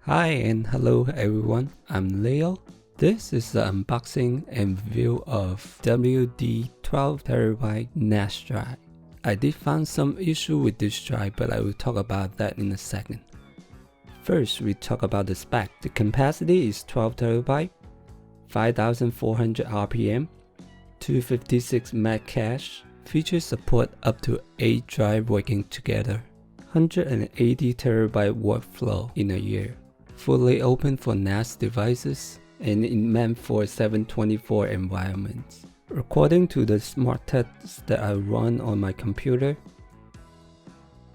Hi and hello everyone, I'm Leo. This is the unboxing and review of WD 12TB NAS drive. I did find some issue with this drive, but I will talk about that in a second. First, we talk about the spec. The capacity is 12TB, 5400 RPM, 256 MB cache. Features support up to 8 drives working together. 180TB workflow in a year. Fully open for NAS devices and meant for 724 environments. According to the smart tests that I run on my computer,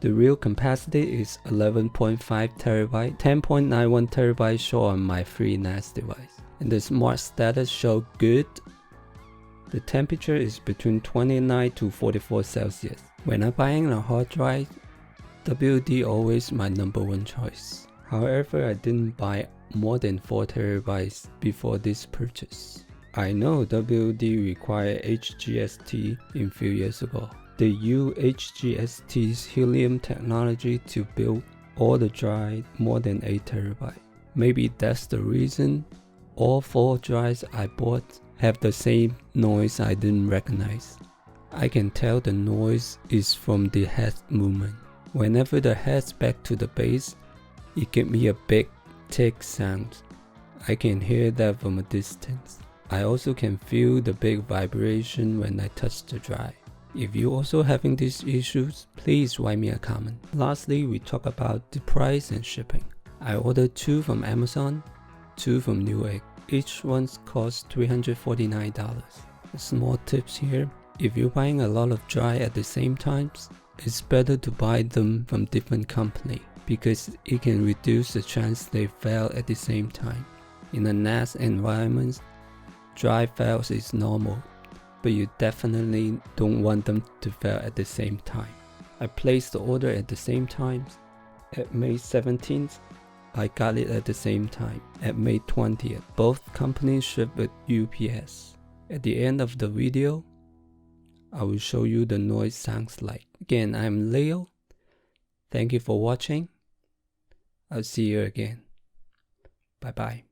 the real capacity is 11.5 TB, 10.91 TB show on my free NAS device. And the smart status show good. The temperature is between 29 to 44 Celsius. When I'm buying a hard drive, WD always my #1 choice. However, I didn't buy more than 4 TB before this purchase. I know WD required HGST a few years ago. They use HGST's helium technology to build all the drives more than 8 TB. Maybe that's the reason all 4 drives I bought have the same noise I didn't recognize. I can tell the noise is from the head movement. Whenever the head's back to the base, it gives me a big tick sound. I can hear that from a distance. I also can feel the big vibration when I touch the drive. If you're also having these issues, please write me a comment. Lastly, we talk about the price and shipping. I ordered 2 from Amazon, 2 from Newegg. Each one costs $349. Small tips here. If you're buying a lot of drive at the same time, it's better to buy them from different company because it can reduce the chance they fail at the same time. In a NAS environment, drive fails is normal, but you definitely don't want them to fail at the same time. I placed the order at the same time. At May 17th, I got it at the same time. At May 20th, both companies ship with UPS. At the end of the video, I will show you the noise sounds like. Again, I'm Leo. Thank you for watching. I'll see you again. Bye bye.